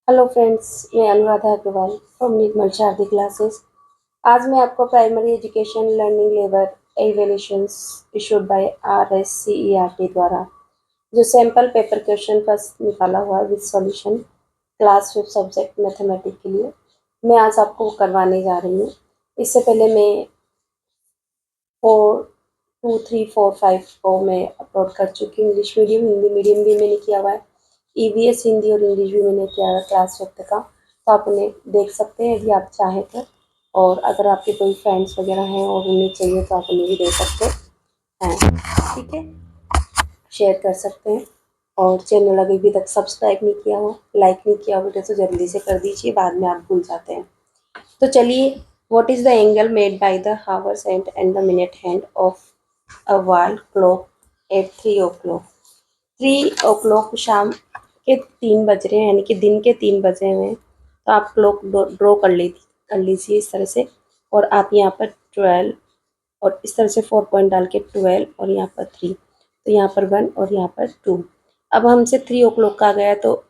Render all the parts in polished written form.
Hello friends, मैं Anuradha Agarwal from Nirmal Shardi classes. आज मैं आपको primary education learning level evaluations issued by RSCERT द्वारा जो सैम्पल पेपर क्वेश्चन फर्स्ट निकाला हुआ है with solution class 5 subject mathematics के लिए मैं आज आपको करवाने जा रही हूँ। इससे पहले मैं 4, 2, 3, 4, 5 को मैं अपलोड कर चुकी हूँ। इंग्लिश मीडियम, हिंदी मीडियम भी मैंने किया हुआ है। EVS हिंदी और इंग्लिश भी मैंने किया है क्लास 5 का, तो आप उन्हें देख सकते हैं यदि आप चाहें तो। और अगर आपके कोई फ्रेंड्स वगैरह हैं और उन्हें चाहिए तो आप उन्हें भी दे सकते हैं, ठीक है। शेयर कर सकते हैं। और चैनल अभी तक सब्सक्राइब नहीं किया हो, लाइक नहीं किया हो तो जल्दी से कर दीजिए, बाद में आप भूल जाते हैं। तो चलिए, what is the angle made by the hours and the minute hand of a wall clock at 3 o'clock। 3 o'clock शाम के 3 बज रहे हैं, यानी कि दिन के 3 बजे हुए हैं। तो आप क्लॉक ड्रॉ कर लीजिए इस तरह से। और आप यहाँ पर 12 और इस तरह से 4 पॉइंट डाल के 12 और यहाँ पर 3, तो यहाँ पर 1 और यहाँ पर 2। अब हमसे 3 o'clock का गया, तो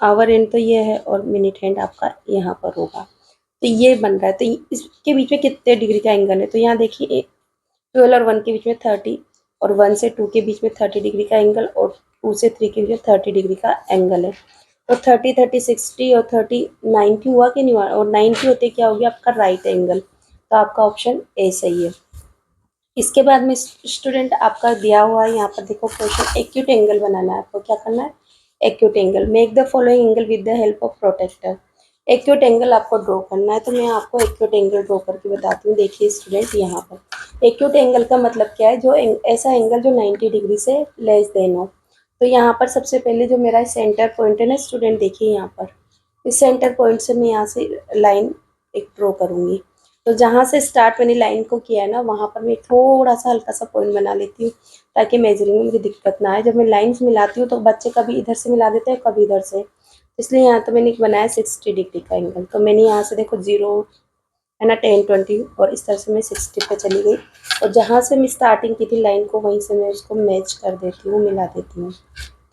आवर एंड तो ये है और मिनट हैंड आपका यहाँ पर होगा। तो ये बन रहा है, तो इसके बीच में कितने डिग्री का एंगल है, तो यहाँ देखिए 12 और 1 के बीच में 30, और 1 से 2 के बीच में 30 डिग्री का एंगल, और 2 से 3 के बीच में 30 डिग्री का एंगल है। तो 30, 30, 60 और 30 90 हुआ कि नहीं हुआ, और 90 होते क्या हो गया आपका राइट एंगल। तो आपका ऑप्शन ए सही है। इसके बाद में स्टूडेंट आपका दिया हुआ है यहाँ पर देखो क्वेश्चन, एक्यूट एंगल बनाना है आपको। क्या करना है? Acute angle, make the following angle with the help of protractor. Acute angle आपको ड्रॉ करना है, तो मैं आपको एक्यूट एंगल ड्रॉ करके बताती हूँ। देखिए स्टूडेंट, यहाँ पर एक्यूट एंगल का मतलब क्या है, जो ऐसा एंगल जो 90 डिग्री से लेस देन हो। तो यहाँ पर सबसे पहले जो मेरा सेंटर पॉइंट है ना स्टूडेंट, देखिए यहाँ पर इस सेंटर पॉइंट से मैं यहाँ से लाइन एक ड्रॉ करूँगी। तो जहाँ से स्टार्ट मैंने लाइन को किया है ना, वहाँ पर मैं थोड़ा सा हल्का सा पॉइंट बना लेती हूँ, ताकि मेजरिंग में मुझे दिक्कत ना आए। जब मैं लाइन्स मिलाती हूँ तो बच्चे कभी इधर से मिला देते हैं, कभी इधर से, इसलिए यहाँ तो मैंने एक बनाया 60 डिग्री का एंगल। तो मैंने यहाँ से देखो 0 है ना, 10, 20 और इस तरह से मैं 60 पे चली गई। और जहाँ से मैं स्टार्टिंग की थी लाइन को, वहीं से मैं उसको मैच कर देती हूँ, मिला देती हूँ।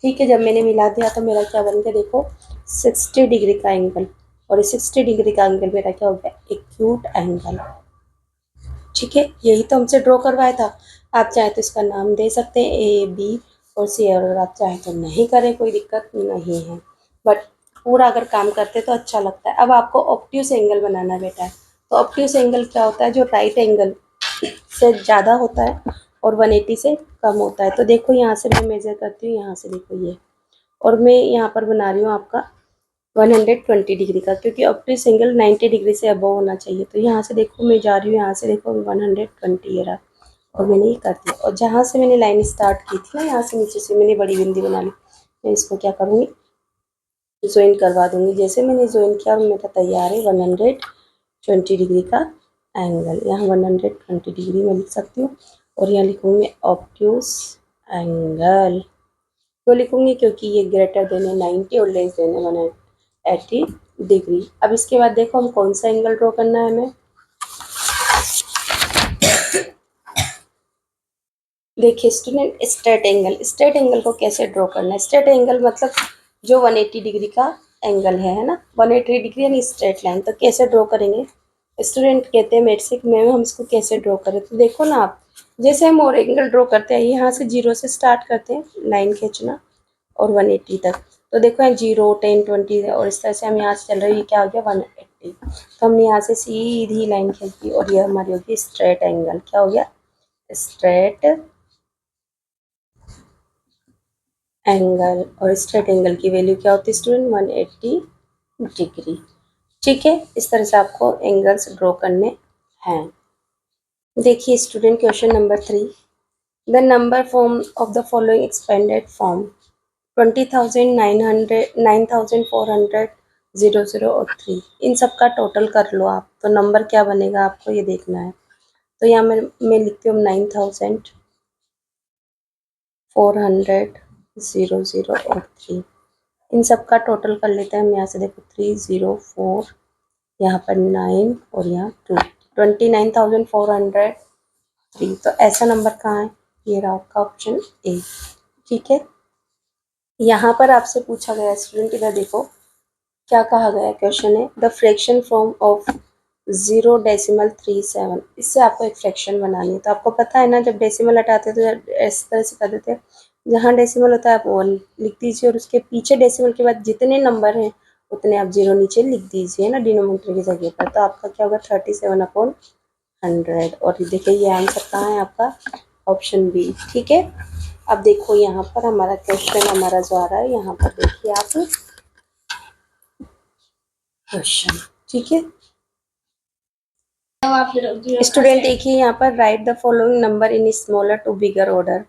ठीक है, जब मैंने मिला दिया तो मेरा क्या बन गया, देखो 60 डिग्री का एंगल। और 60 डिग्री का एंगल मेरा क्या हो गया, एक्यूट एंगल। ठीक है, यही तो हमसे ड्रॉ करवाया था। आप चाहे तो इसका नाम दे सकते हैं ए, बी और सी, और अगर आप चाहे तो नहीं करें, कोई दिक्कत नहीं है। बट पूरा अगर काम करते तो अच्छा लगता है। अब आपको ऑब्ट्यूस एंगल बनाना है बेटा। तो ऑब्ट्यूस एंगल क्या होता है, जो राइट एंगल से ज़्यादा होता है और 180 से कम होता है। तो देखो यहाँ से मैं मेजर करती हूँ, यहाँ से देखो ये, और मैं यहाँ पर बना रही हूँ आपका 120 डिग्री का, क्योंकि ऑब्ट्यूस एंगल 90 डिग्री से अबव होना चाहिए। तो यहाँ से देखो मैं जा रही हूँ, यहाँ से देखो 120 ये रहा, और मैंने ये कर दिया। और जहाँ से मैंने लाइन स्टार्ट की थी ना, यहाँ से नीचे से मैंने बड़ी बिंदी बना ली। मैं इसको क्या करूँगी, ज्वाइन करवा दूँगी। जैसे मैंने ज्वाइन किया और मेरा तैयार है 120 डिग्री का एंगल। यहाँ 120 डिग्री में लिख सकती हूँ, और यहाँ लिखूँगी ऑब्ट्यूस एंगल। क्यों लिखूँगी, क्योंकि ये ग्रेटर देन है 90 और लेस देन है 180 डिग्री। अब इसके बाद देखो हम कौन सा एंगल ड्रॉ करना है हमें। देखिए student, straight angle, straight angle को कैसे ड्रॉ करना है। स्ट्रेट एंगल मतलब जो 180 डिग्री का एंगल है ना, 180 डिग्री यानी स्ट्रेट लाइन। तो कैसे ड्रॉ करेंगे, स्टूडेंट कहते हैं मेरे से मैम हम इसको कैसे ड्रॉ करें। तो देखो ना आप, जैसे हम और एंगल ड्रॉ करते हैं, यहाँ से 0 से स्टार्ट करते हैं लाइन खींचना और 180 तक। तो देखो यहाँ 0, 10, 20 और इस तरह से हम यहाँ से चल रहे हैं, ये क्या हो गया 180। तो हमने यहाँ से सीधी लाइन खींच दी और ये हमारी होगी स्ट्रेट एंगल। क्या हो गया, स्ट्रेट एंगल। और स्ट्रेट एंगल की वैल्यू क्या होती है स्टूडेंट, 180 डिग्री। ठीक है, इस तरह से आपको एंगल्स ड्रॉ करने हैं। देखिए student, question number 3, the number form of the following expanded form 20,900, 9,400, 00 और 3। इन सब का टोटल कर लो आप, तो नंबर क्या बनेगा आपको ये देखना है। तो यहाँ मैं लिखती हूँ 9,400, 00 और 3। इन सब का टोटल कर लेते हैं हम। यहाँ से देखो 304, यहाँ पर 9 और यहाँ 2, 29,403। तो ऐसा नंबर कहाँ है, ये रहा आपका ऑप्शन ए। ठीक है, यहाँ पर आपसे पूछा गया स्टूडेंट, इधर देखो क्या कहा गया क्वेश्चन है, द फ्रैक्शन फॉर्म ऑफ 0.37, इससे आपको एक फ्रैक्शन बनानी है। तो आपको पता है ना, जब डेसिमल हटाते हैं तो इस तरह से कर देते हैं, जहाँ डेसिमल होता है आप 1 लिख दीजिए और उसके पीछे डेसिमल के बाद जितने नंबर हैं उतने आप 0 नीचे लिख दीजिए ना डिनोमिनेटर की जगह पर। तो आपका क्या होगा 37/100। और देखिए ये आंसर कहाँ है आपका, ऑप्शन बी। ठीक है, अब देखो यहाँ पर हमारा क्वेश्चन हमारा जो आ रहा है, यहाँ पर देखिए आप क्वेश्चन। ठीक है स्टूडेंट, देखिए यहाँ पर write the following number in smaller to bigger order.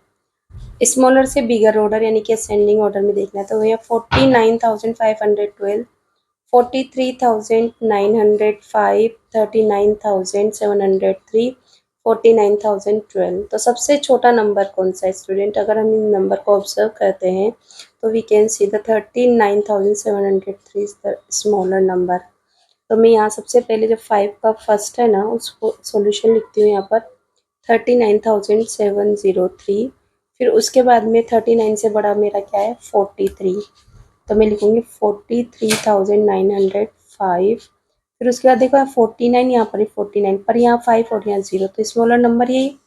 Smaller से बिगर ऑर्डर यानी कि असेंडिंग ऑर्डर में देखना है। तो भैया 49,512, 43,905, 39,703, 49,012। तो सबसे छोटा नंबर कौन सा है स्टूडेंट? अगर हम इन नंबर को ऑब्जर्व करते हैं तो we can see the 39,703 is the smaller number. तो मैं यहाँ सबसे पहले जो 5 का फर्स्ट है ना उसको सॉल्यूशन लिखती हूँ यहाँ पर 39,703। फिर उसके बाद में 39 से बड़ा मेरा क्या है 43, तो मैं लिखूँगी 43,905। फिर उसके बाद देखो 49 यहाँ पर ही 49 पर यहाँ 5 और यहाँ 0, तो स्मॉलर नंबर यही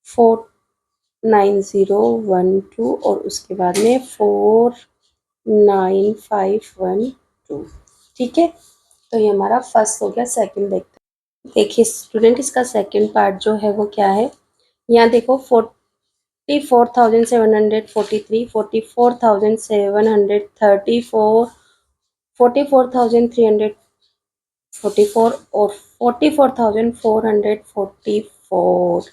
49012 और उसके बाद में 49512। ठीक है, तो ये हमारा फर्स्ट हो गया। सेकंड देखते हैं। देखिए स्टूडेंट, इसका सेकंड पार्ट जो है वो क्या है, यहाँ देखो 44,743, 44,734, 44,344 और 44,444।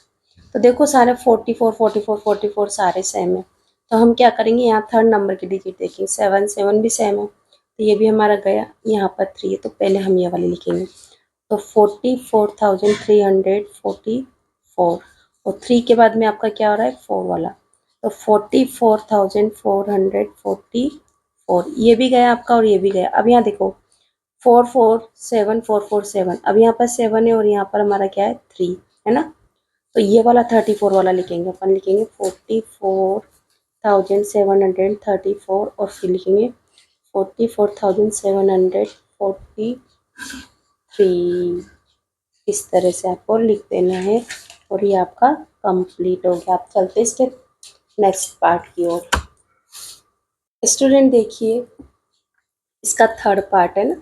तो देखो सारे 44 44 44 सारे सेम है। तो हम क्या करेंगे, यहाँ थर्ड नंबर की डिजिट देखेंगे, 7 7 भी सेम है, तो ये भी हमारा गया। यहाँ पर 3 है तो पहले हम ये वाले लिखेंगे। तो 44,344 और 3 के बाद में आपका क्या हो रहा है 4 वाला, तो 44,444 ये भी गया आपका और ये भी गया। अब यहाँ देखो 447,447, अब यहाँ पर 7 है और यहाँ पर हमारा क्या है 3 है ना। तो ये वाला 34 वाला लिखेंगे, अपन लिखेंगे 44,734 और फिर लिखेंगे 44,743। इस तरह से आपको लिख देना है और ये आपका कंप्लीट हो गया। आप चलते इसके नेक्स्ट पार्ट की ओर। स्टूडेंट देखिए, इसका थर्ड पार्ट है ना,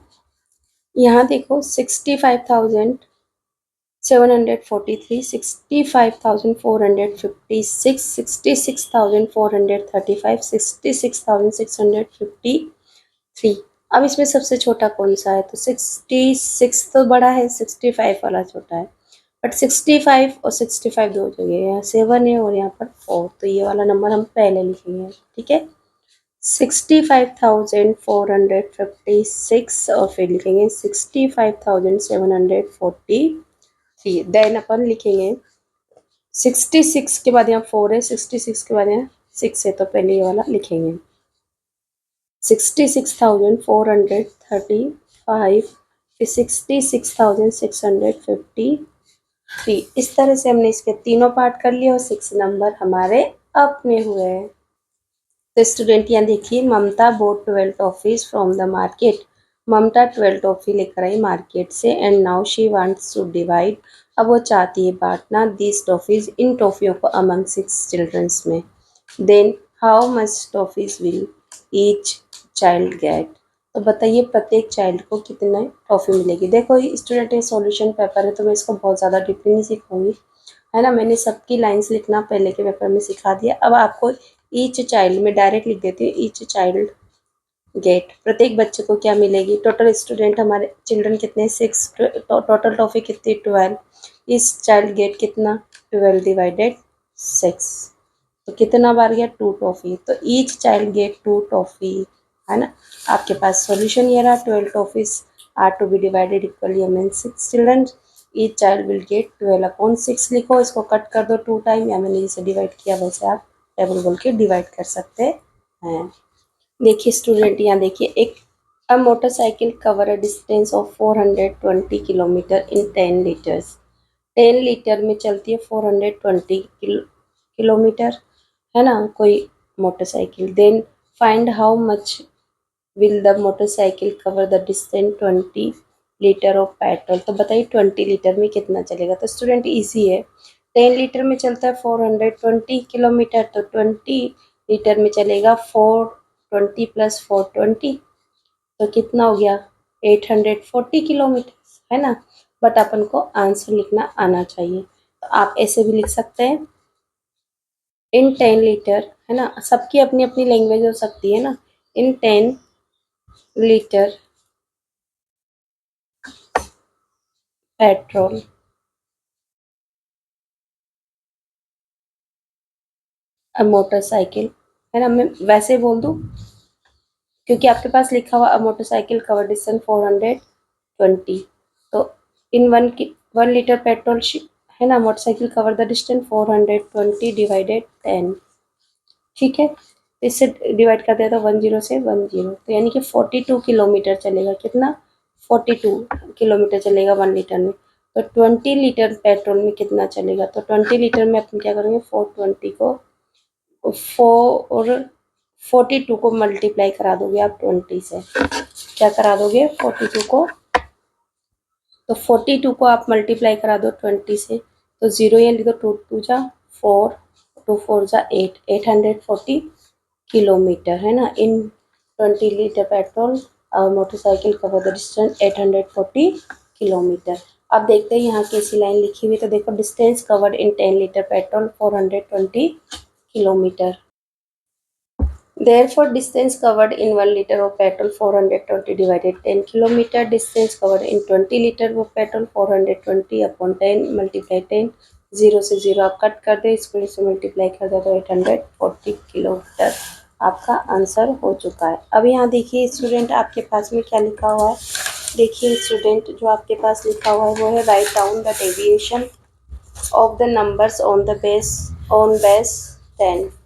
यहाँ देखो 65,743, 65,456, 66,435, 66,653। अब इसमें सबसे छोटा कौन सा है, तो 66 तो बड़ा है, 65 वाला छोटा है। बट 65 और 65 दो जगह है, यहाँ 7 है और यहाँ पर 4, तो ये वाला नंबर हम पहले लिखेंगे। ठीक है, 65,456 और फिर लिखेंगे 65,743। देन अपन लिखेंगे 66 के बाद यहाँ 4 है, 66 के बाद यहाँ 6 है, तो पहले ये वाला लिखेंगे 66,435, फिर 66,653। इस तरह से हमने इसके तीनों पार्ट कर लिए और 6 नंबर हमारे अपने हुए हैं। तो स्टूडेंट यहाँ देखिए, Mamta bought 12 toffees from the market. Mamta 12 toffee लेकर आई मार्केट से and now she wants to divide. अब वो चाहती है बांटना दिस टॉफीज, इन टॉफियों को अमंग 6 चिल्ड्रंस में। Then how much toffees will each child get. तो बताइए प्रत्येक चाइल्ड को कितने टॉफी मिलेगी। देखो स्टूडेंट ये सॉल्यूशन पेपर है तो मैं इसको बहुत ज़्यादा डीपली नहीं सीखूंगी, है ना। मैंने सबकी लाइंस लिखना पहले के पेपर में सिखा दिया। अब आपको ईच चाइल्ड में डायरेक्ट लिख देती हूँ, ईच चाइल्ड गेट, प्रत्येक बच्चे को क्या मिलेगी। टोटल स्टूडेंट हमारे चिल्ड्रन कितने 6, टोटल टॉफी कितनी 12, इस चाइल्ड गेट कितना 12 डिवाइडेड 6, तो कितना बार गया 2 टॉफी, तो ईच चाइल्ड गेट 2 टॉफी, है ना। आपके पास सॉल्यूशन ये रहा, 12 toffees are to be divided equally among 6 children, each child will get 12/6 लिखो, इसको कट कर दो 2 टाइम, या मैंने जिसे डिवाइड किया वैसे आप टेबल बोल के डिवाइड कर सकते हैं। देखिए स्टूडेंट यहाँ देखिए, एक a motorcycle cover a distance of 420 kilometre in 10 litres. 10 litre में चलती है 420 किलोमीटर, है ना, कोई motorcycle. Then find how much will the motorcycle cover the distance 20 litre of petrol. तो बताइए 20 लीटर में कितना चलेगा। तो स्टूडेंट इजी है, 10 लीटर में चलता है 420 किलोमीटर, तो 20 लीटर में चलेगा 420 प्लस 420, तो कितना हो गया 840 किलोमीटर, है ना। बट अपन को आंसर लिखना आना चाहिए, तो आप ऐसे भी लिख सकते हैं इन 10 लीटर, है ना। सबकी अपनी अपनी लैंग्वेज हो सकती है ना। इन 10 लीटर पेट्रोल मोटरसाइकिल, है ना। मैं वैसे बोल दूं क्योंकि आपके पास लिखा हुआ मोटरसाइकिल कवर डिस्टेंस 420, तो इन 1 लीटर पेट्रोल है ना, motorcycle cover the distance 420 divided 10, ठीक है। इससे डिवाइड कर दिया था 10 से 10, तो यानी कि 42 किलोमीटर चलेगा। कितना 42 किलोमीटर चलेगा 1 लीटर में। तो 20 लीटर पेट्रोल में कितना चलेगा। तो 20 लीटर में अपन क्या करेंगे, 420 को 42 को मल्टीप्लाई करा दोगे आप 20 से। क्या करा दोगे 42 को, तो 42 को आप मल्टीप्लाई करा दो 20 से, तो 0 ये लिखो, 2 2 जा 4, 2 4 जा 8, 840 किलोमीटर, है ना। इन 20 लीटर पेट्रोल और motorcycle cover the distance 840 kilometre. अब देखते हैं यहाँ कैसी लाइन लिखी हुई, तो देखो distance covered in 10 litre petrol 420 kilometre. Therefore, distance covered in 1 liter of petrol 420 divided 10 kilometer. Distance covered in 20 liter of petrol 420 upon 10 multiply 10, 0 से 0 आप कट कर दे, इसको इससे मल्टीप्लाई कर दे तो 840 किलोमीटर आपका आंसर हो चुका है। अब यहाँ देखिए स्टूडेंट आपके पास में क्या लिखा हुआ है। देखिए स्टूडेंट जो आपके पास लिखा हुआ है वो है write down the deviation of the numbers on the base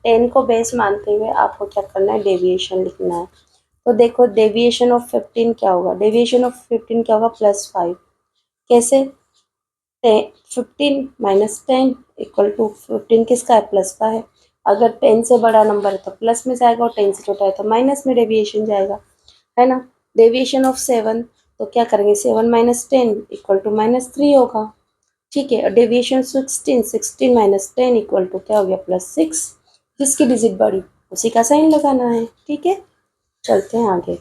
10 को बेस मानते हुए आपको क्या करना है, डेविएशन लिखना है। तो देखो डेविएशन ऑफ 15 क्या होगा, डेविएशन ऑफ 15 क्या होगा, +5। कैसे, 15 माइनस 10 इक्वल टू 15 किसका है, प्लस का है। अगर 10 से बड़ा नंबर है तो प्लस में जाएगा, और 10 से छोटा है तो माइनस में डेविएशन जाएगा, है ना। डेविएशन ऑफ 7, तो क्या करेंगे, 7 माइनस 10 इक्वल टू -3 होगा, ठीक है। और डेविएशन 16 माइनस 10 इक्वल टू क्या हो गया, +6। जिसकी डिजिट बड़ी उसी का साइन लगाना है, ठीक है। चलते हैं आगे।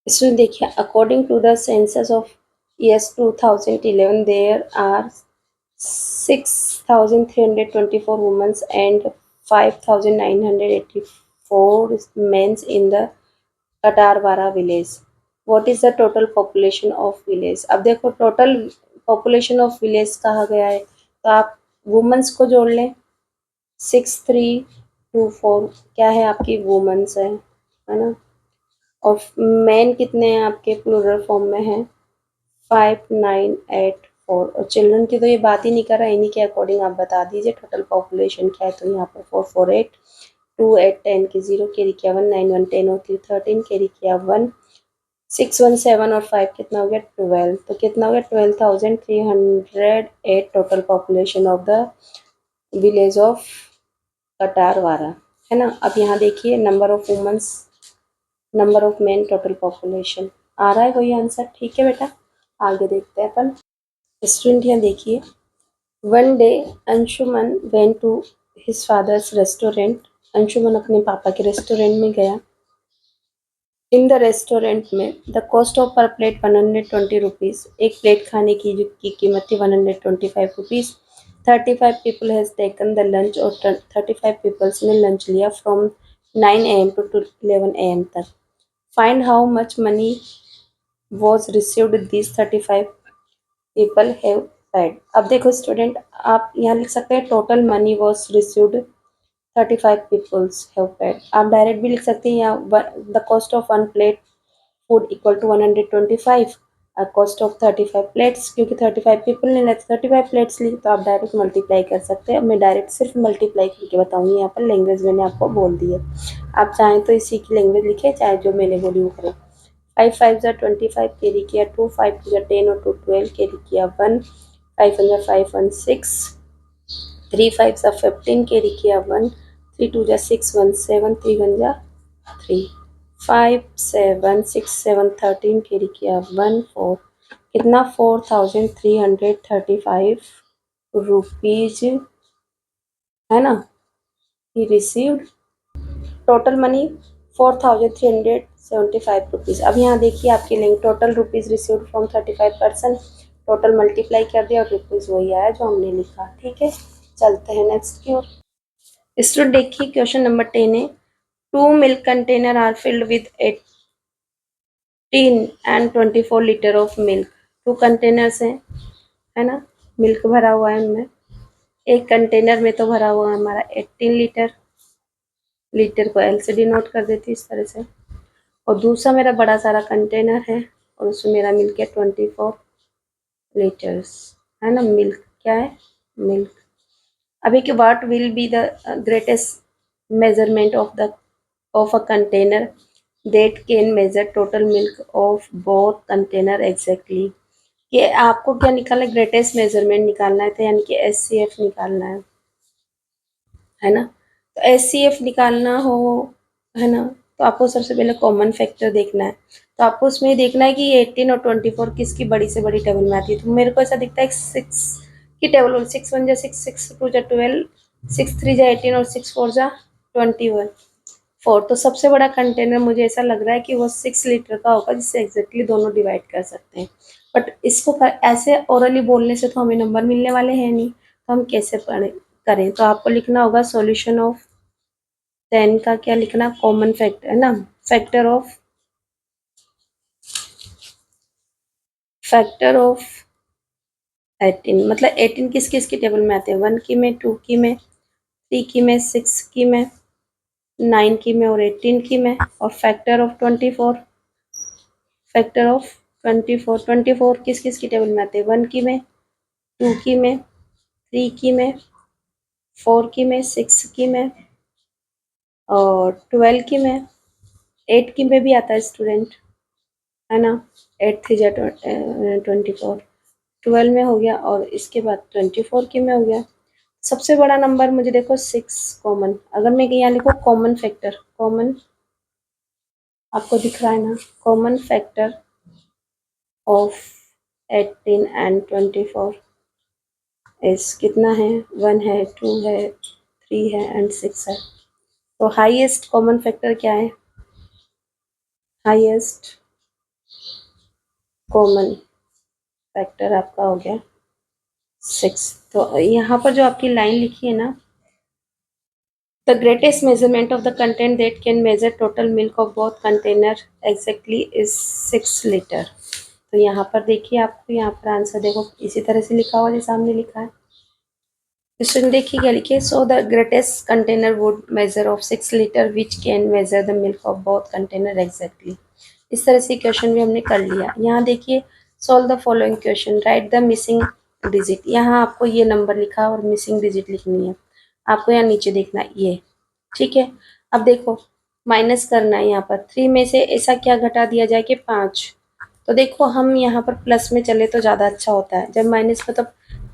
इसमें देखिए according to the census of years 2011 there are 6,324 womens and 5,984 mens in the Katarwara village. What is the total population of village. अब देखो टोटल पॉपुलेशन ऑफ विलेज कहा गया है, तो आप वुमेन्स को जोड़ लें, 6,324 क्या है आपकी वुमेन्स है ना। और मैन कितने हैं आपके, प्लूरल फॉर्म में है 5,984। और चिल्ड्रन की तो ये बात ही नहीं कर रहा, इन्हीं के अकॉर्डिंग आप बता दीजिए टोटल पॉपुलेशन क्या है। तो यहाँ पर 448, 2 8 10 की 0 कैरी किया 1, 9 1 10 और 3 13 कैरी किया 1, 6 1 7 और 5 कितना हो गया 12। तो कितना हो गया 12,308 total population of the village of Katarwara, है ना। अब यहाँ देखिए number of womens, number of men, total population आ रहा है वही आंसर, ठीक है बेटा। आगे देखते हैं अपन। स्टूडेंट यहाँ देखिए, one day Anshuman went to his father's restaurant. Anshuman अपने पापा के रेस्टोरेंट में गया। इन द रेस्टोरेंट में the cost of per plate 120 rupees, एक प्लेट खाने की कीमत थी 125 rupees. 35 people has taken the lunch, और 35 पीपल्स ने लंच लिया फ्रॉम 9 AM टू 11 AM तक। Find how much money was received this 35 people have paid. अब देखो स्टूडेंट आप यहाँ लिख सकते हैं total money was received 35 peoples have paid. आप डायरेक्ट भी लिख सकते हैं यहाँ the cost of 1 plate food equal to 125, cost of 35 plates, क्योंकि 35 पीपल ने 35 प्लेट्स ली, तो आप डायरेक्ट मल्टीप्लाई कर सकते हैं। मैं डायरेक्ट सिर्फ मल्टीप्लाई करके बताऊंगी, यहाँ पर लैंग्वेज मैंने आपको बोल दी है। आप चाहें तो इसी की लैंग्वेज लिखे, चाहे जो मैंने बोली वो करें। 5 5 जा 25 कैरी किया 2, 5 2 जा 10 और 2 12 कैरी किया 1, 5 1 जा 5 1 6, 3 5 जा 15 कैरी किया 1, 3 2 जा 6 1 7, 3 1 जा 3, 5 7 6 7 13 कैरी किया 1 4 कितना 4335 रुपीज है ना। He received total money 4375 rupees. अब यहाँ देखिए आपके link total rupees received from 35%, total multiply कर दिया और रुपीज़ वही आया जो हमने लिखा। ठीक है, चलते हैं नेक्स्ट की ओर। स्टूडेंट देखिए क्वेश्चन नंबर 10 है, 2 milk container are filled with 18 and 24 litre of milk. 2 containers हैं, है ना, मिल्क भरा हुआ है उनमें। एक कंटेनर में तो भरा हुआ है हमारा 18 लीटर, लीटर को एल से डिनोट कर देती इस तरह से, और दूसरा मेरा बड़ा सारा कंटेनर है और उसमें मेरा मिल्क है 24 लीटर्स, है ना। मिल्क क्या है, मिल्क। अभी कि what will be the greatest measurement of a container that can measure total milk of both container exactly. कि आपको क्या निकालना है, ग्रेटेस्ट मेजरमेंट निकालना है, तो यानी कि SCF निकालना है ना। तो SCF निकालना हो, है ना, तो आपको सबसे पहले कॉमन फैक्टर देखना है। तो आपको उसमें देखना है कि 18 और 24 किसकी बड़ी से बड़ी टेबल में आती है। तो मेरे को ऐसा दिखता है 6 की टेबल में 6 1 जा 6 6 2 जा 12 6 3 जा 18 और 6 4 जा 21 4। तो सबसे बड़ा कंटेनर मुझे ऐसा लग रहा है कि वो 6 लीटर का होगा, जिससे एग्जैक्टली दोनों डिवाइड कर सकते हैं। बट इसको ऐसे ओरली बोलने से तो हमें नंबर मिलने वाले हैं नहीं, तो हम कैसे पढ़े करें। तो आपको लिखना होगा सॉल्यूशन ऑफ 10 का क्या लिखना, कॉमन फैक्टर, है ना, फैक्टर ऑफ 18, मतलब 18 किस किस की टेबल में आते हैं, 1 की में, 2 की में, 3 की में, 6 की में, 9 की में और 18 की में। और फैक्टर ऑफ 24, फैक्टर ऑफ 24, 24 किस किस की टेबल में आते हैं, 1 की में, 2 की में, 3 की में, 4 की में, 6 की में और 12 की में, 8 की में भी आता है स्टूडेंट, है ना। 8 3 जा 24, 12 में हो गया और इसके बाद 24 की में हो गया। सबसे बड़ा नंबर मुझे देखो 6 कॉमन, अगर मैं यहाँ लिखूँ कॉमन फैक्टर, कॉमन आपको दिख रहा है ना, कॉमन फैक्टर ऑफ 18 एंड 24 इस कितना है, 1 है, 2 है, 3 है एंड 6 है। तो हाईएस्ट कॉमन फैक्टर क्या है, हाईएस्ट कॉमन फैक्टर आपका हो गया 6। तो यहाँ पर जो आपकी लाइन लिखी है ना, the greatest measurement of the content that can measure total milk of both container exactly is 6 litre. तो यहाँ पर देखिए, आपको यहाँ पर आंसर देखो इसी तरह से लिखा हुआ, जो सामने लिखा है। क्वेश्चन देखिए क्या लिखे, so the greatest container would measure of 6 litre which can measure the milk of both container exactly. इस तरह से क्वेश्चन भी हमने कर लिया। यहाँ देखिए, solve the following question, right the missing digit. यहाँ आपको ये नंबर लिखा और मिसिंग डिजिट लिखनी है। आपको यहाँ नीचे देखना है ये, ठीक है। अब देखो माइनस करना है, यहाँ पर 3 में से ऐसा क्या घटा दिया जाए कि 5। तो देखो हम यहाँ पर प्लस में चले तो ज़्यादा अच्छा होता है, जब माइनस में तो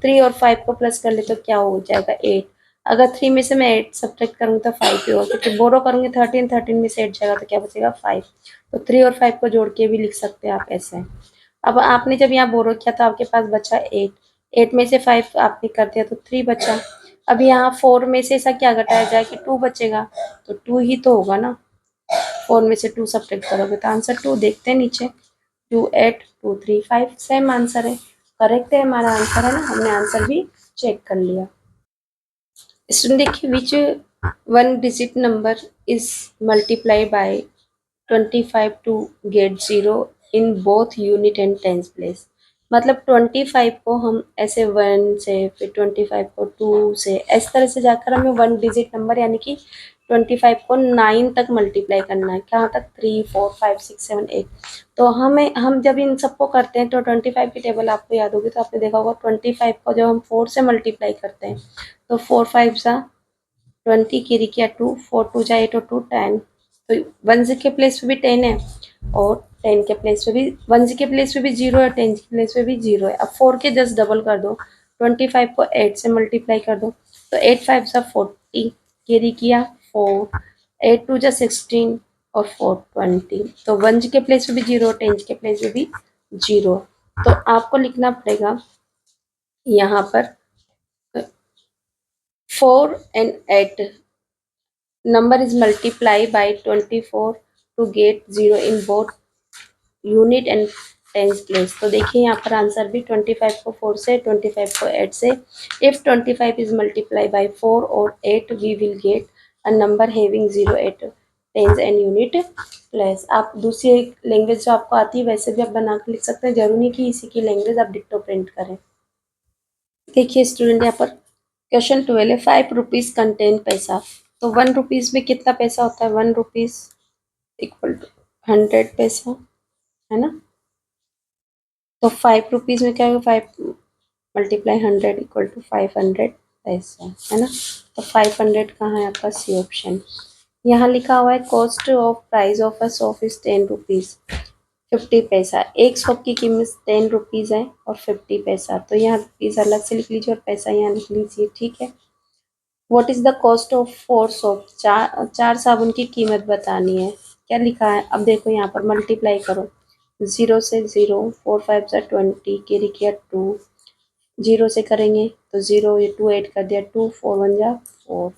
3 और 5 को प्लस कर ले तो क्या हो जाएगा 8। अगर 3 में से मैं 8 सब्ट्रैक्ट करूँगी तो 5 ही होगा, क्योंकि बोरो करूँगी 13, 13 में से 8 जाएगा तो क्या बचेगा 5। तो 3 और 5 को जोड़ के भी लिख सकते हैं आप ऐसे। अब आपने जब यहाँ बोरो किया तो आपके पास बचा 8, 8 में से 5 आपने कर दिया तो 3 बचा। अब यहाँ 4 में से ऐसा क्या घटाया जाए कि 2 बचेगा, तो 2 ही तो होगा ना। 4 में से 2 सब्ट्रैक्ट करोगे तो आंसर 2 देखते हैं नीचे, 2 8 2 3 5 सेम आंसर है, करेक्ट है हमारा आंसर, है ना। हमने आंसर भी चेक कर लिया। स्टूडेंट देखिए, which 1 digit number is multiply by 25 to get 0 in both unit and tens place. मतलब 25 को हम ऐसे 1 से, फिर 25 को 2 से, इस तरह से जाकर हमें 1 डिजिट नंबर यानी कि 25 को 9 तक मल्टीप्लाई करना है। कहाँ तक, 3 4 5 6 7 8। तो हम जब इन सबको करते हैं तो 25 की टेबल आपको याद होगी, तो आपने देखा होगा 25 को जब हम 4 से मल्टीप्लाई करते हैं तो 4 5 सा 20 की रिकिया 2, 4 2 जा 8 और 2 10। तो 1 के प्लेस पे भी 10 है और 10 के प्लेस पे भी, 1 के प्लेस पे भी 0 है, 10 के प्लेस पे भी 0 है। अब 4 के जस्ट डबल कर दो, 25 को 8 से मल्टीप्लाई कर दो तो 8 5 सा 40 कैरी किया 4, 8 2 जा 16 और 420। तो 1 के प्लेस पे भी 0, 10 के प्लेस पे भी 0। तो आपको लिखना पड़ेगा यहाँ पर 4 and 8 number is multiply by 24 to get 0 in both unit and tens place. तो देखिए यहाँ पर आंसर भी 25 को 4 से, 25 को 8 से। इफ 25 इज मल्टीप्लाई बाय 4 और 8 we will get a number having 0 at tens and unit place. आप दूसरी एक लैंग्वेज जो आपको आती है वैसे भी आप बना के लिख सकते हैं, जरूरी नहीं कि इसी की लैंग्वेज आप डिक्टो प्रिंट करें। देखिए स्टूडेंट यहाँ पर क्वेश्चन 12 है 5 रुपीज कंटेन पैसा। तो 1 रुपीज में कितना पैसा होता है? 1 रुपीज इक्वल टू 100 पैसा, है ना। तो 5 रुपीज में क्या होगा? 5 मल्टीप्लाई 100 इक्वल टू 500 पैसा, है ना। तो 500 कहाँ है आपका? C option. यहाँ लिखा हुआ है cost of price of a soap is 10 rupees 50 paisa. एक सॉप की कीमत 10 रुपीज है और 50 पैसा। तो यहाँ रुपीज अलग से लिख लीजिए और पैसा यहाँ लिख लीजिए, ठीक है। What is the cost of 4 soap? चार साबुन की कीमत बतानी है। क्या लिखा है? अब देखो यहाँ पर मल्टीप्लाई करो, 0 से 0, 4 5 से 20, कैरी किया 2, 0 से करेंगे तो 0, ये 2 ऐड कर दिया 2, 4 1 जा 4।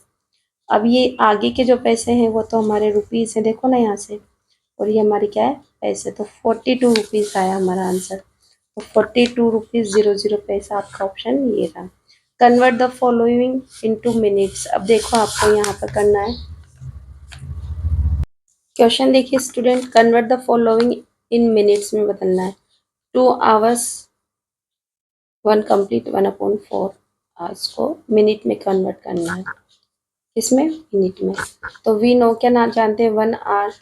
अब ये आगे के जो पैसे हैं वो तो हमारे रुपीज़ हैं, देखो ना यहाँ से, और ये हमारे क्या है? पैसे। तो 42 रुपीज़ आया हमारा आंसर। तो 42 रुपीज़ 00 पैसा आपका ऑप्शन ये रहा। Convert the following into minutes. अब देखो आपको यहाँ पर करना है क्वेश्चन, देखिए student, convert the following in minutes में बदलना है। 2 आवर्स 1 कंप्लीट 1/4 आवर्स को मिनट में कन्वर्ट करना है। इसमें मिनट में। तो वी नो क्या ना जानते हैं? 1 आवर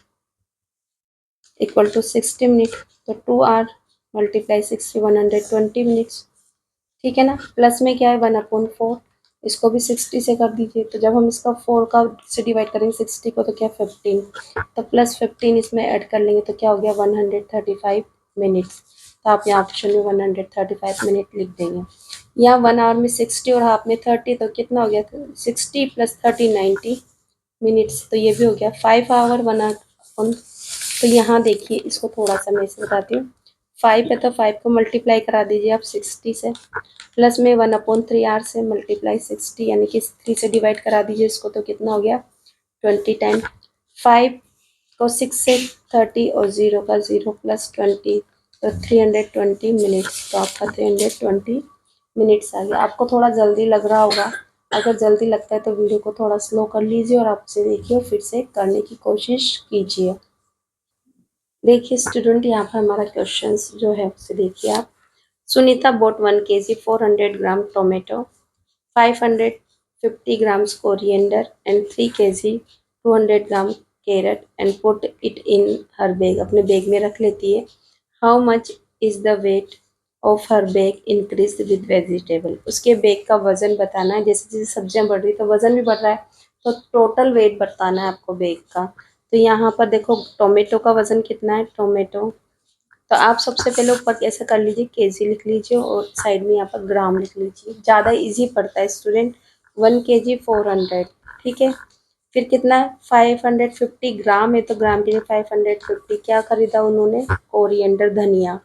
इक्वल टू 60 मिनट। तो 2 आवर मल्टीप्लाई 60 120 मिनट्स, ठीक है ना। प्लस में क्या है? 1/4, इसको भी 60 से कर दीजिए। तो जब हम इसका 4 का से डिवाइड करेंगे 60 को तो क्या 15, तो प्लस 15 इसमें ऐड कर लेंगे तो क्या हो गया? 135 मिनट्स। तो आप यहाँ ऑप्शन में 135 मिनट लिख देंगे। यहाँ 1 आवर में 60 और हाफ में 30, तो कितना हो गया? 60 + 30 90 मिनट्स। तो ये भी हो गया 5 आवर 1 आवर। तो यहाँ देखिए इसको थोड़ा सा मैं इसे बताती हूँ। 5 है तो 5 को मल्टीप्लाई करा दीजिए आप 60 से, प्लस में 1/3 आवर से मल्टीप्लाई 60, यानी कि 3 से डिवाइड करा दीजिए इसको, तो कितना हो गया? 20 टाइम 5 को 6 से 30 और 0 का 0 प्लस 20, तो 320 मिनट्स। तो आपका 320 मिनट्स आ गया। आपको थोड़ा जल्दी लग रहा होगा, अगर जल्दी लगता है तो वीडियो को थोड़ा स्लो कर लीजिए और आप उसे देखिए और फिर से करने की कोशिश कीजिए। देखिए स्टूडेंट, यहाँ पर हमारा क्वेश्चन जो है उसे देखिए आप। Sunita bought 1 kg 400 gram tomato, 550 grams coriander and 3 kg 200 gram carrot and put it in her bag। अपने बैग में रख लेती है। How much is the weight of her bag increased with vegetable? उसके बैग का वजन बताना है। जैसे जैसे सब्जियां बढ़ रही तो वजन भी बढ़ रहा है, तो टोटल वेट बताना है आपको बैग का। तो यहाँ पर देखो टोमेटो का वजन कितना है? टोमेटो, तो आप सबसे पहले ऊपर कैसे कर लीजिए, केजी लिख लीजिए और साइड में यहाँ पर ग्राम लिख लीजिए, ज़्यादा इजी पड़ता है स्टूडेंट। 1 kg 400, ठीक है। फिर कितना है? 550 ग्राम है, तो ग्राम के लिए 550। क्या खरीदा उन्होंने? कोरिएंडर, धनिया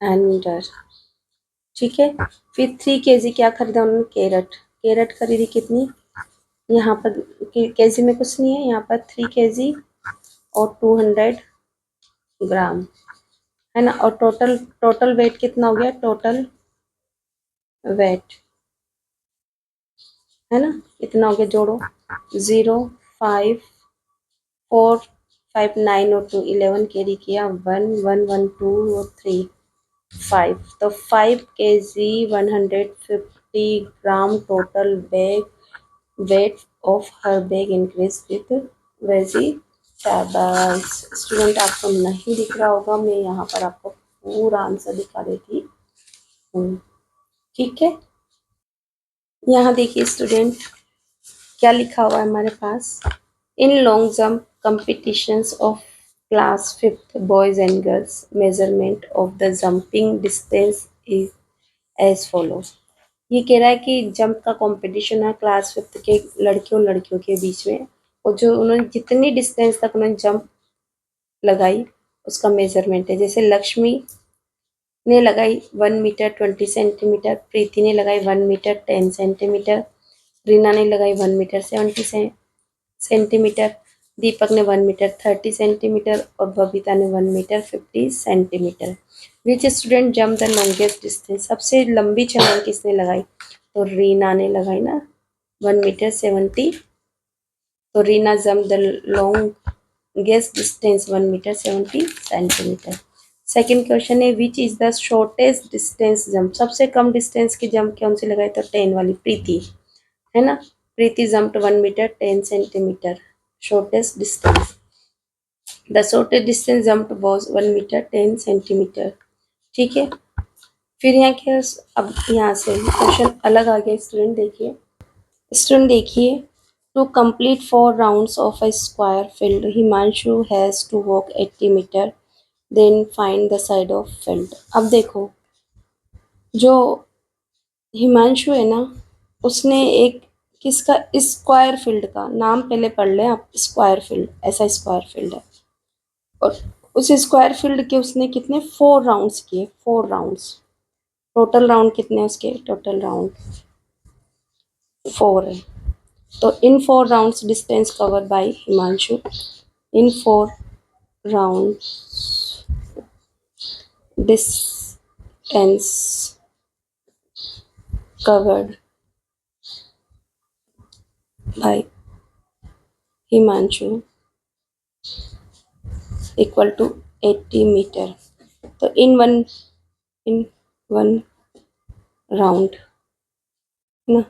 एंडर, ठीक है। फिर 3 kg क्या खरीदा उन्होंने? कैरेट। कैरेट खरीदी कितनी? यहाँ पर केजी में कुछ नहीं है, यहाँ पर 3 kg और 200 ग्राम, है ना। और टोटल टोटल वेट कितना हो गया? टोटल वेट, है ना, इतना हो गया। जोड़ो 0 5 4 5 9 और 2 11 कैरी किया 1 1 1 2 और 3 5। तो 5 kg 150 gram total bag weight of her bag increase with vegetables. Student आपको नहीं दिख रहा होगा, मैं यहाँ पर आपको पूरा आंसर दिखा देती हूँ, ठीक है। यहाँ देखिए स्टूडेंट क्या लिखा हुआ है हमारे पास। In long jump competitions of class 5th boys and girls measurement of the jumping distance is as follow. ये कह रहा है कि जंप का कंपटीशन है क्लास 5th के लड़कियों लड़कियों के बीच में, और जो उन्होंने जितनी डिस्टेंस तक उन्होंने जंप लगाई उसका मेजरमेंट है। जैसे लक्ष्मी ने लगाई 1 मीटर 20 सेंटीमीटर, प्रीति ने लगाई 1 मीटर 10 सेंटीमीटर, रीना ने लगाई 1 मीटर 70 सेंटीमीटर, दीपक ने 1 मीटर 30 सेंटीमीटर और बबीता ने 1 metre 50 centimetre. Which student jump the longest distance, सबसे लंबी छलांग किसने लगाई? तो रीना ने लगाई ना 1 मीटर 70। तो Reena jump the longest distance 1 metre 70 centimetre. Second question है which is the shortest distance jump, सबसे कम डिस्टेंस की जंप कौन सी लगाई? तो 10 वाली प्रीति है ना। Preeti jumped 1 metre 10 centimetre, shortest distance. The shortest distance jumped was 1 metre 10 centimetre. ठीक है, फिर यहाँ क्या, अब यहाँ से क्वेश्चन अलग आ गया। स्टूडेंट देखिए, to complete 4 rounds of a square field Himanshu has to walk 80 metre, then find the side of field. अब देखो, जो हिमांशु है ना, उसने एक किसका, स्क्वायर फील्ड का नाम पहले पढ़ लें आप। स्क्वायर फील्ड, ऐसा स्क्वायर फील्ड है और उस स्क्वायर फील्ड के उसने कितने 4 राउंड्स किए, 4 राउंड्स। टोटल राउंड कितने उसके? टोटल राउंड 4 है। तो in 4 rounds distance cover by Himanshu, in 4 rounds distance covered by Himanshu equal to 80 metre. तो इन वन राउंड ना,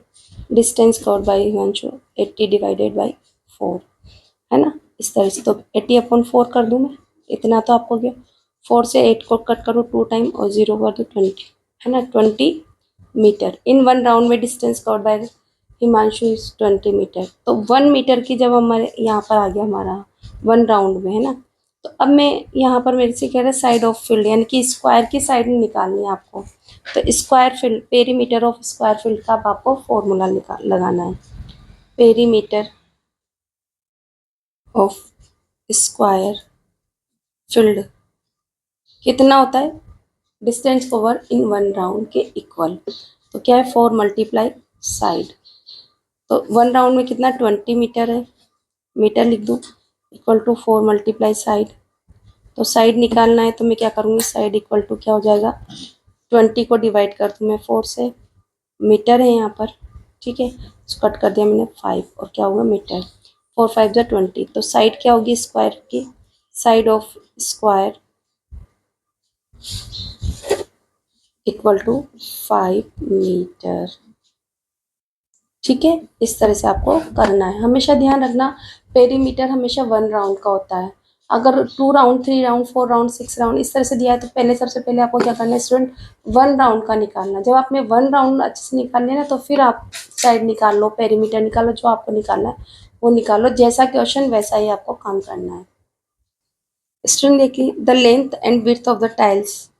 distance covered by Himanshu 80 divided by 4 है ना, इस तरह से। तो 80/4 कर दूं मैं, इतना तो आपको गया। 4 से 8 को कट करो 2 टाइम और 0 कर दो 20 है ना, 20 मीटर। इन 1 राउंड में distance covered by Himanshu is 20 metre. तो 1 मीटर की जब हमारे यहाँ पर आ गया हमारा 1 राउंड में है ना, तो अब मैं यहाँ पर मेरे से कह रहा है साइड ऑफ फील्ड, यानी कि स्क्वायर की साइड निकालनी है आपको। तो square field, perimeter of square field का आपको फॉर्मूला लगाना है। पेरीमीटर ऑफ स्क्वायर फील्ड कितना होता है? डिस्टेंस कवर इन 1 राउंड के इक्वल। तो क्या है, 4 मल्टीप्लाई साइड। तो 1 राउंड में कितना 20 मीटर है, मीटर लिख दूँ, इक्वल टू 4 मल्टीप्लाई साइड। तो साइड निकालना है तो मैं क्या करूँगी, साइड इक्वल टू क्या हो जाएगा, 20 को डिवाइड कर दूँ मैं 4 से, मीटर है यहाँ पर, ठीक है, इसको कट कर दिया मैंने 5 और क्या हुआ मीटर, 4 5 जा 20। तो साइड क्या होगी स्क्वायर की, side of square equal to 5 metre. ठीक है, इस तरह से आपको करना है। हमेशा ध्यान रखना, पेरीमीटर हमेशा 1 राउंड का होता है। अगर 2 राउंड 3 राउंड 4 राउंड 6 राउंड इस तरह से दिया है तो पहले सबसे पहले आपको क्या करना है स्टूडेंट, 1 राउंड का निकालना। जब आपने 1 राउंड अच्छे से निकाल लिया ना, तो फिर आप साइड निकाल लो, पेरीमीटर निकालो, जो आपको निकालना है वो निकालो। जैसा क्वेश्चन वैसा ही आपको काम करना है। स्टूडेंट देखिए, the length and width of the tiles,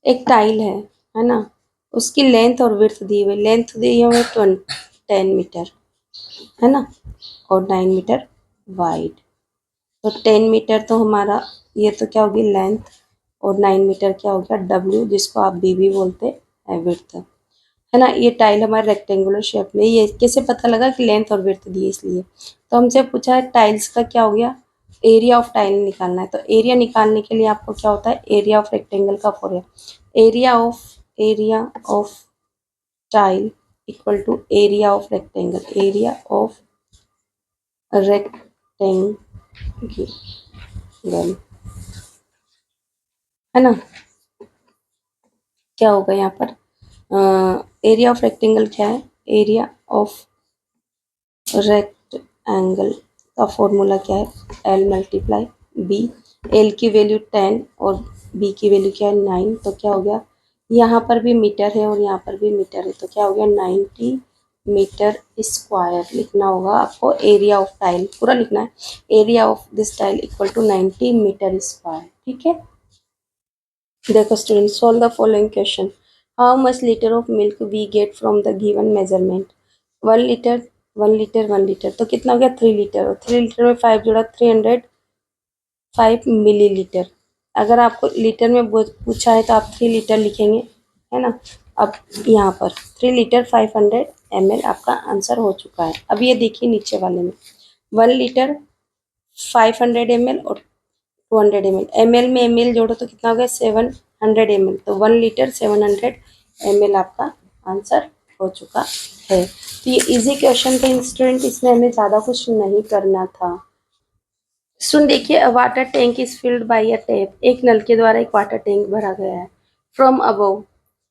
एक टाइल है ना, उसकी लेंथ और विड्थ दी हुई, लेंथ दी हुई 10 मीटर है ना, और 9 मीटर वाइड। तो 10 मीटर तो हमारा ये तो क्या होगी लेंथ, और 9 मीटर क्या हो गया डब्ल्यू, जिसको आप बी भी बोलते हैं विड्थ है ना। ये टाइल हमारे रेक्टेंगुलर शेप में, ये कैसे पता लगा कि लेंथ और विड्थ दी इसलिए। तो हमसे पूछा है टाइल्स का क्या हो गया, एरिया ऑफ टाइल निकालना है। तो एरिया निकालने के लिए आपको क्या होता है, एरिया ऑफ रेक्टेंगल का formula, area of tile equal to area of rectangle, area of rectangle है ना। क्या होगा यहाँ पर, एरिया ऑफ रेक्टेंगल क्या है, एरिया ऑफ रेक्टेंगल का फॉर्मूला क्या है, एल मल्टीप्लाई बी। एल की वैल्यू 10 और बी की वैल्यू क्या है 9। तो क्या हो गया, यहाँ पर भी मीटर है और यहाँ पर भी मीटर है, तो क्या हो गया 90 मीटर स्क्वायर लिखना होगा आपको। एरिया ऑफ टाइल पूरा लिखना है, area of this tile equal to 90 metre square. ठीक है, देखो student, solve the following question. How much litre of milk we get from the given measurement, 1 litre 1 litre तो कितना हो गया 3 लीटर, और 3 लीटर में 5 जोड़ा 305 मिलीलीटर। अगर आपको लीटर में पूछा है तो आप 3 लीटर लिखेंगे, है ना। अब यहाँ पर 3 लीटर 500 ml आपका आंसर हो चुका है। अब ये देखिए नीचे वाले में 1 लीटर 500 ml और 200 ml, ml में ml जोड़ो तो कितना हो गया 700 ml, तो 1 लीटर 700 ml आपका आंसर हो चुका है। तो ये इजी क्वेश्चन था स्टूडेंट, इसमें हमें ज़्यादा कुछ नहीं करना था। स्टूडेंट देखिए, अ water tank is filled by a tap, एक नल के द्वारा एक वाटर टैंक भरा गया है। फ्रॉम अबव,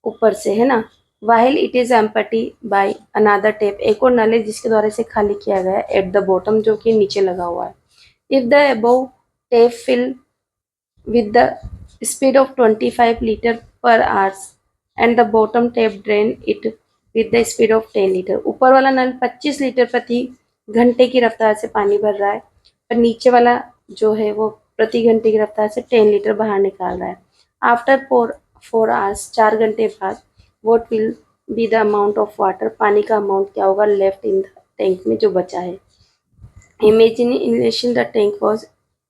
ऊपर से, है ना। While it is empty by another tap, एक और नल है जिसके द्वारा इसे खाली किया गया है। एट द बॉटम, जो कि नीचे लगा हुआ है। If the above tap fill with the speed of 25 liter per hours and the bottom tap drain it with the speed of 10 liter, ऊपर वाला नल 25 लीटर प्रति घंटे की रफ्तार से पानी भर रहा है, और नीचे वाला जो है वो प्रति घंटे की रफ्तार से 10 लीटर बाहर निकाल रहा है। आफ्टर 4 आवर्स, 4 घंटे बाद, what will be the amount of water, पानी का अमाउंट क्या होगा लेफ्ट इन द टैंक में जो बचा है। Imagination the tank was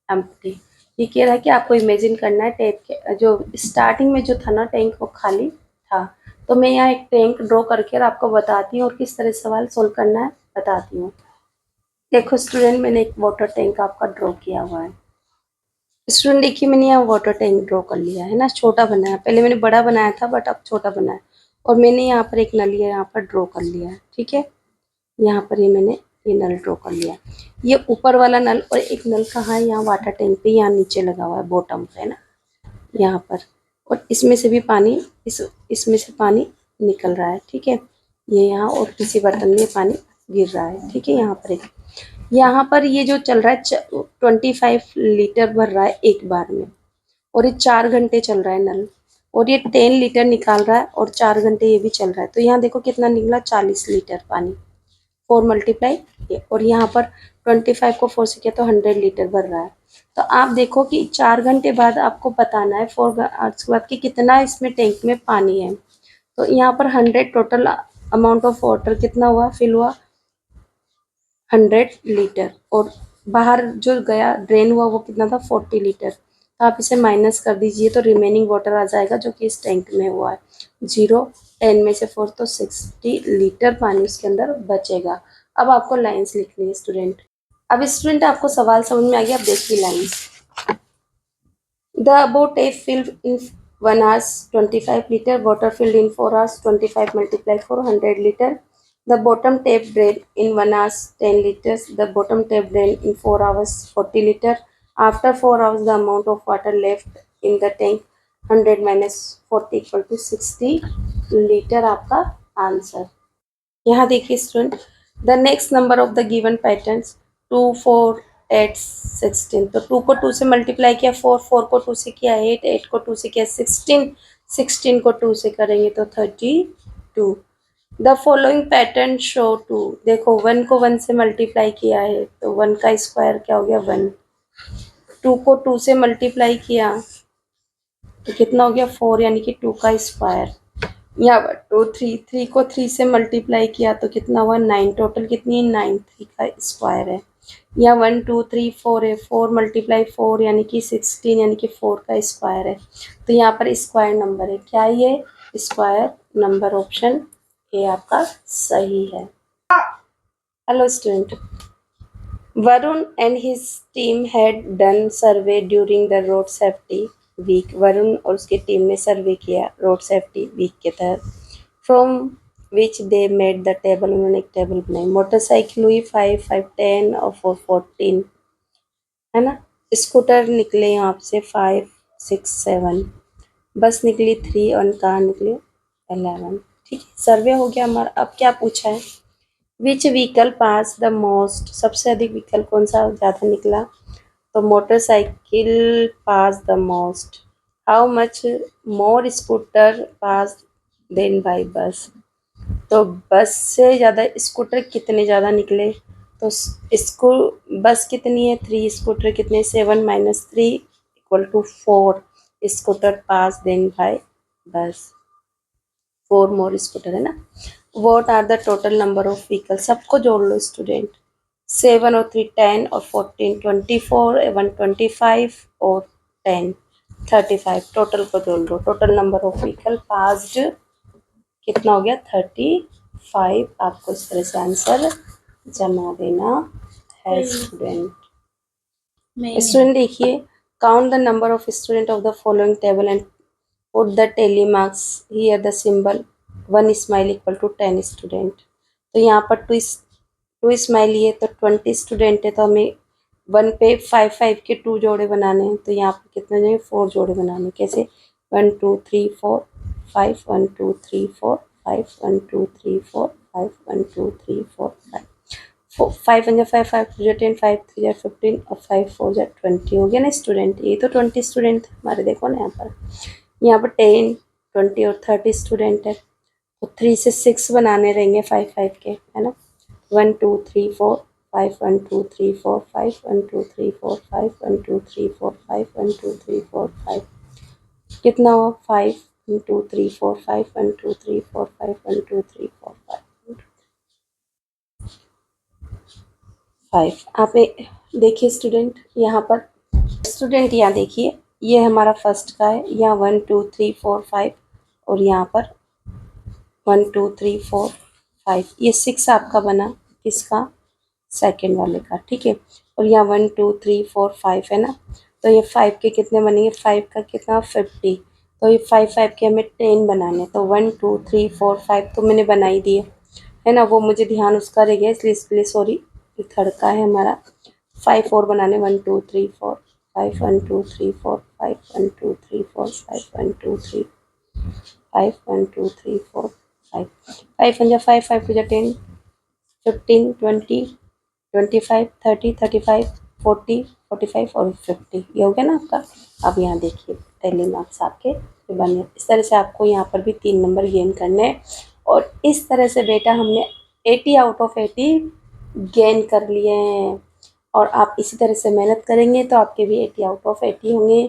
empty, ये कह रहा है कि आपको इमेजिन करना है टैंक के जो स्टार्टिंग में जो था ना टैंक वो खाली था। तो मैं यहाँ एक टैंक ड्रॉ करके और आपको बताती हूँ और किस तरह सवाल सोल्व करना है बताती हूँ। देखो स्टूडेंट, मैंने एक वाटर टैंक आपका ड्रॉ किया हुआ है। स्टूडेंट देखिए, मैंने यहाँ वाटर टैंक ड्रॉ कर लिया है ना, छोटा बनाया। पहले मैंने बड़ा बनाया था बट अब छोटा बनाया, और मैंने यहाँ पर एक नलिया यहाँ पर ड्रॉ कर लिया है। ठीक है, यहाँ पर ये मैंने ये नल ड्रॉ कर लिया। ये ऊपर वाला नल, और एक नल कहाँ है यहाँ वाटर टैंक पे, यहाँ नीचे लगा हुआ है बॉटम पे, है ना, यहाँ पर। और इसमें से भी पानी इसमें से पानी निकल रहा है। ठीक है, ये यहाँ और किसी बर्तन में पानी गिर रहा है। ठीक है, यहाँ पर ये जो चल रहा है 25 लीटर भर रहा है एक बार में, और ये 4 घंटे चल रहा है नल, और ये 10 लीटर निकाल रहा है, और 4 घंटे ये भी चल रहा है। तो यहाँ देखो कितना निकला 40 लीटर पानी, 4 मल्टीप्लाई, और यहाँ पर 25 को 4 से किया तो 100 लीटर भर रहा है। तो आप देखो कि 4 घंटे बाद आपको बताना है 4 आवर्स के बाद कि कितना इसमें टैंक में पानी है। तो यहाँ पर 100 टोटल अमाउंट ऑफ वाटर कितना हुआ, फिल हुआ 100 लीटर, और बाहर जो गया ड्रेन हुआ वो कितना था 40 लीटर। तो आप इसे माइनस कर दीजिए तो रिमेनिंग वाटर आ जाएगा जो कि इस टैंक में हुआ है 0, 10 में से 4 तो 60 लीटर पानी उसके अंदर बचेगा। अब आपको लाइंस लिखनी है स्टूडेंट। अब स्टूडेंट आपको सवाल समझ में आ गया, अब देखिए lines. The above tap filled in 1 hours 25 liter, water filled in 4 hours 25 multiplied 4 100 liter. The bottom tap drained in 1 hours 10 liters. The bottom tap drained in 4 hours 40 liter. After 4 hours, the amount of water left in the tank 100 minus 40 equal to 60 liter आपका answer. यहाँ देखिए student, the next number of the given patterns 2 4 8 16, तो 2 को 2 से multiply किया 4, 4 को 2 से किया 8, 8 को 2 से किया 16, 16 को 2 से करेंगे तो 32। द फॉलोइंग पैटर्न शो 2, देखो 1 को 1 से मल्टीप्लाई किया है तो 1 का स्क्वायर क्या हो गया 1, 2 को 2 से मल्टीप्लाई किया तो कितना हो गया 4, यानी कि 2 का स्क्वायर। यहाँ पर 2 3 को 3 से मल्टीप्लाई किया तो कितना हुआ 9, टोटल कितनी है 9, 3 का स्क्वायर है। यहाँ 1 2 3 4 है, 4 मल्टीप्लाई 4 यानी कि 16, यानी कि 4 का स्क्वायर है। तो यहाँ पर स्क्वायर नंबर है, क्या ये स्क्वायर नंबर, ऑप्शन ए आपका सही है। Hello student, Varun and his team had done survey during the road safety week. Varun और उसकी टीम ने सर्वे किया रोड सेफ्टी वीक के तहत। From which they made the table, उन्होंने एक टेबल बनाई। मोटरसाइकिल हुई 5 5 10 और 4 14, है ना। स्कूटर निकले यहाँ से 5 6 7, बस निकली 3 और कार निकले 11। ठीक है, सर्वे हो गया हमारा। अब क्या पूछा है, which vehicle pass the most, सबसे अधिक व्हीकल कौन सा ज़्यादा निकला, तो motorcycle pass the most. How much more scooter pass than by bus, तो बस से ज़्यादा स्कूटर कितने ज़्यादा निकले, तो बस कितनी है 3, स्कूटर कितने 7 minus 3 equal to 4, scooter pass than by bus, 4 more scooter, है ना। What are the total number of vehicle, सबको जोड़ लो स्टूडेंट। 7 और 3 10 और 14 24 1 25 और 10 35, टोटल को जोड़ लो। Total number of vehicle passed कितना हो गया 35। आपको इस तरह से आंसर जमा देना है स्टूडेंट। स्टूडेंट देखिए, count the number of student of the following table and put the tally marks here the symbol 1 smile equal to 10 student. तो यहाँ पर टू स्माइली है तो 20 स्टूडेंट है, तो हमें 1 पे 5 के 2 जोड़े बनाने हैं। तो यहाँ पर कितने जोड़े 4 जोड़े बनाने। कैसे 1 2 3 4 5 1 2 3 4 5 1 2 3 4 5 1 2 3 4 5 5 1 5 5 2 10 5 3 15 और 5 4 20 हो गया ना स्टूडेंट। ये तो 20 स्टूडेंट हमारे देखो ना यहाँ पर 10 20 और 30 स्टूडेंट है। तो 3 से 6 बनाने रहेंगे 5 5 के, है ना। 1 2 3 4 5 1 2 3 4 5 1 2 3 4 5 1 2 3 4 5 1 2 3 4 5 कितना हुआ 5 1 2 3 4 5 1 2 3 4 5 1 2 3 4 5। आप देखिए स्टूडेंट, यहाँ पर स्टूडेंट यहाँ देखिए, ये हमारा फर्स्ट का है। यहाँ 1 2 3 4 5 और यहाँ पर 1 2 3 4 5, ये 6 आपका बना किसका सेकेंड वाले का, ठीक है। और यहाँ 1 2 3 4 5 है ना। तो ये 5 के कितने बनेंगे 5 का कितना 50। तो ये 5 5 के हमें 10 बनाने। तो 1 2 3 4 5 तो मैंने बना ही दिए, है ना। वो मुझे ध्यान उसका रह गया इसलिए इसके लिए सॉरी। थर्ड का है हमारा 5 और बनाने 1 2 3 4 5 1 2 3 4 5 1 2 3 4 5 1 2 3 5 1 2 3 4 5 5 1 5 5 2 10 15 20 25 30 35 40 45 और 50, ये हो गया ना आपका। अब यहाँ देखिए टेली मार्क्स आपके बने। इस तरह से आपको यहाँ पर भी 3 नंबर गेन करने हैं। और इस तरह से बेटा हमने 80 आउट ऑफ 80 गेन कर लिए हैं। और आप इसी तरह से मेहनत करेंगे तो आपके भी 80 आउट ऑफ 80 होंगे।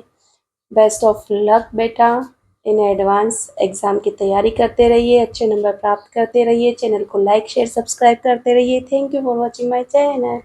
बेस्ट ऑफ लक बेटा, इन एडवांस एग्ज़ाम की तैयारी करते रहिए, अच्छे नंबर प्राप्त करते रहिए। चैनल को लाइक शेयर सब्सक्राइब करते रहिए। Thank you for watching my channel.